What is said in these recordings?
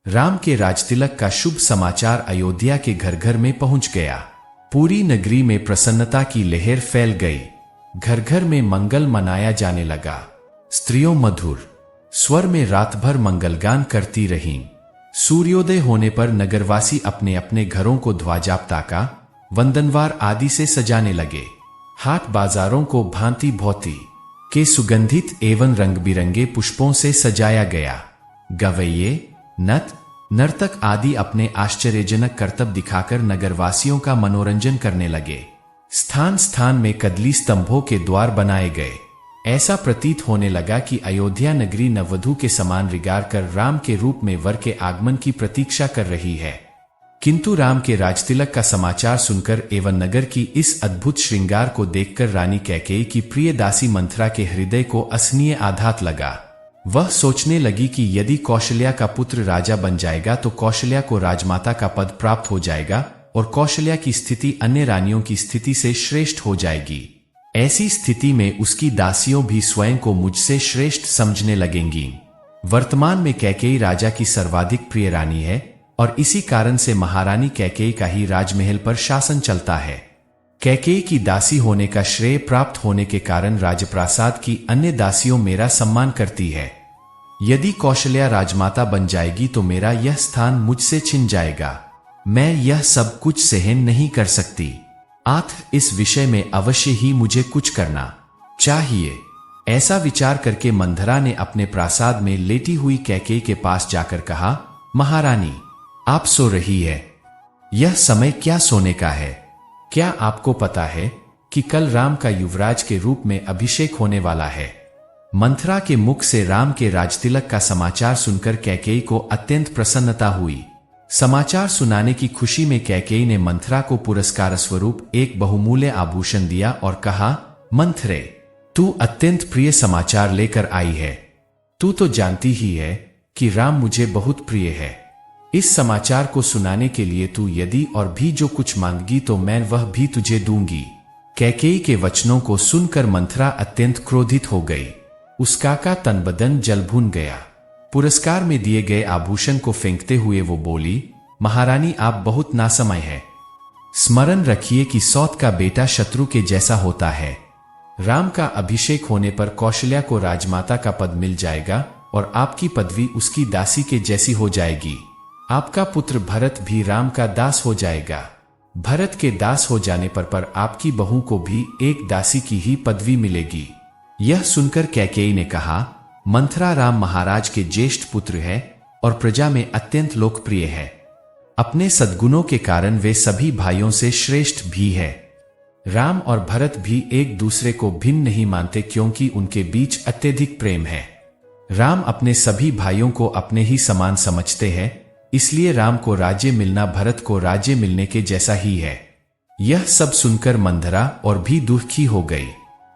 राम के राजतिलक का शुभ समाचार अयोध्या के घर घर में पहुंच गया। पूरी नगरी में प्रसन्नता की लहर फैल गई। घर घर में मंगल मनाया जाने लगा। स्त्रियों मधुर स्वर में रात भर मंगलगान करती रहीं। सूर्योदय होने पर नगरवासी अपने अपने घरों को ध्वजा पताका, वंदनवार आदि से सजाने लगे। हाट बाजारों को भांति भौती के सुगंधित एवं रंग बिरंगे पुष्पों से सजाया गया। गवैये, नट, नर्तक आदि अपने आश्चर्यजनक करतब दिखाकर नगरवासियों का मनोरंजन करने लगे। स्थान स्थान में कदली स्तंभों के द्वार बनाए गए। ऐसा प्रतीत होने लगा कि अयोध्या नगरी नववधू के समान रिगार कर राम के रूप में वर के आगमन की प्रतीक्षा कर रही है। किंतु राम के राजतिलक का समाचार सुनकर एवं नगर की इस अद्भुत श्रृंगार को देखकर रानी कैकेयी की प्रिय दासी मंथरा के हृदय को असहनीय आघात लगा। वह सोचने लगी कि यदि कौशल्या का पुत्र राजा बन जाएगा तो कौशल्या को राजमाता का पद प्राप्त हो जाएगा और कौशल्या की स्थिति अन्य रानियों की स्थिति से श्रेष्ठ हो जाएगी। ऐसी स्थिति में उसकी दासियों भी स्वयं को मुझसे श्रेष्ठ समझने लगेंगी। वर्तमान में कैकेयी राजा की सर्वाधिक प्रिय रानी है और इसी कारण से महारानी कैकेयी का ही राजमहल पर शासन चलता है। कैकेयी की दासी होने का श्रेय प्राप्त होने के कारण राजप्रासाद की अन्य दासियों मेरा सम्मान करती है। यदि कौशल्या राजमाता बन जाएगी तो मेरा यह स्थान मुझसे छिन जाएगा। मैं यह सब कुछ सहन नहीं कर सकती। इस विषय में अवश्य ही मुझे कुछ करना चाहिए। ऐसा विचार करके मंथरा ने अपने प्रासाद में लेटी हुई कैकेयी के पास जाकर कहा, महारानी, आप सो रही है। यह समय क्या सोने का है? क्या आपको पता है कि कल राम का युवराज के रूप में अभिषेक होने वाला है? मंथरा के मुख से राम के राजतिलक का समाचार सुनकर कैकेयी को अत्यंत प्रसन्नता हुई। समाचार सुनाने की खुशी में कैकेयी ने मंथरा को पुरस्कार स्वरूप एक बहुमूल्य आभूषण दिया और कहा, मंथरे, तू अत्यंत प्रिय समाचार लेकर आई है। तू तो जानती ही है कि राम मुझे बहुत प्रिय है। इस समाचार को सुनाने के लिए तू यदि और भी जो कुछ मांगगी तो मैं वह भी तुझे दूंगी। कैकेयी के वचनों को सुनकर मंथरा अत्यंत क्रोधित हो गई। उसका तन बदन जल भून गया। पुरस्कार में दिए गए आभूषण को फेंकते हुए वो बोली, महारानी, आप बहुत नासमय है। स्मरण रखिए कि सौत का बेटा शत्रु के जैसा होता है। राम का अभिषेक होने पर कौशल्या को राजमाता का पद मिल जाएगा और आपकी पदवी उसकी दासी के जैसी हो जाएगी। आपका पुत्र भरत भी राम का दास हो जाएगा। भरत के दास हो जाने पर आपकी बहू को भी एक दासी की ही पदवी मिलेगी। यह सुनकर कैकेयी ने कहा, मंथरा राम महाराज के ज्येष्ठ पुत्र है और प्रजा में अत्यंत लोकप्रिय है। अपने सद्गुणों के कारण वे सभी भाइयों से श्रेष्ठ भी है। राम और भरत भी एक दूसरे को भिन्न नहीं मानते क्योंकि उनके बीच अत्यधिक प्रेम है। राम अपने सभी भाइयों को अपने ही समान समझते हैं, इसलिए राम को राज्य मिलना भरत को राज्य मिलने के जैसा ही है। यह सब सुनकर मंथरा और भी दुखी हो गई।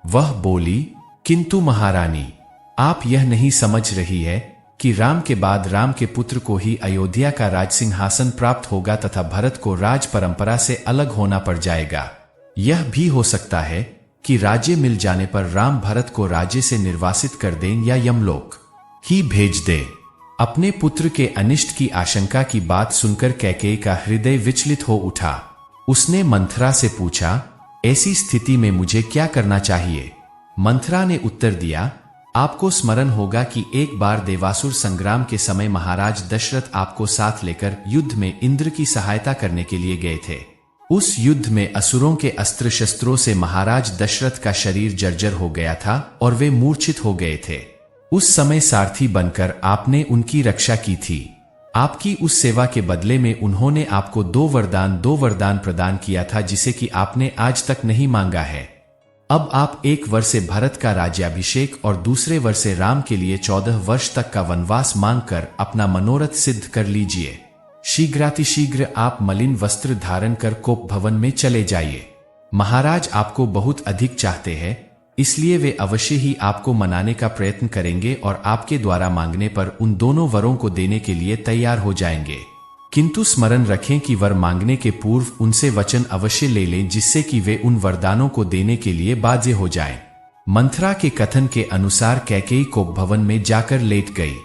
वह बोली, किंतु महारानी, आप यह नहीं समझ रही है कि राम के बाद राम के पुत्र को ही अयोध्या का राज सिंहासन प्राप्त होगा तथा भरत को राज परंपरा से अलग होना पड़ जाएगा। यह भी हो सकता है कि राज्य मिल जाने पर राम भरत को राज्य से निर्वासित कर दें या यमलोक ही भेज दे। अपने पुत्र के अनिष्ट की आशंका की बात सुनकर कैकेयी का हृदय विचलित हो उठा। उसने मंथरा से पूछा, ऐसी स्थिति में मुझे क्या करना चाहिए? मंथरा ने उत्तर दिया, आपको स्मरण होगा कि एक बार देवासुर संग्राम के समय महाराज दशरथ आपको साथ लेकर युद्ध में इंद्र की सहायता करने के लिए गए थे। उस युद्ध में असुरों के अस्त्र शस्त्रों से महाराज दशरथ का शरीर जर्जर हो गया था और वे मूर्छित हो गए थे। उस समय सारथी बनकर आपने उनकी रक्षा की थी। आपकी उस सेवा के बदले में उन्होंने आपको दो वरदान प्रदान किया था जिसे कि आपने आज तक नहीं मांगा है। अब आप एक वर्ष से भरत का राज्याभिषेक और दूसरे वर्ष से राम के लिए 14 वर्ष तक का वनवास मांगकर अपना मनोरथ सिद्ध कर लीजिए। शीघ्रातिशीघ्र आप मलिन वस्त्र धारण कर कोप भवन में चले जाइए। महाराज आपको बहुत अधिक चाहते हैं, इसलिए वे अवश्य ही आपको मनाने का प्रयत्न करेंगे और आपके द्वारा मांगने पर उन दोनों वरों को देने के लिए तैयार हो जाएंगे। किंतु स्मरण रखें कि वर मांगने के पूर्व उनसे वचन अवश्य ले लें जिससे कि वे उन वरदानों को देने के लिए बाध्य हो जाएं। मंथरा के कथन के अनुसार कैकेयी कोप भवन में जाकर लेट गई।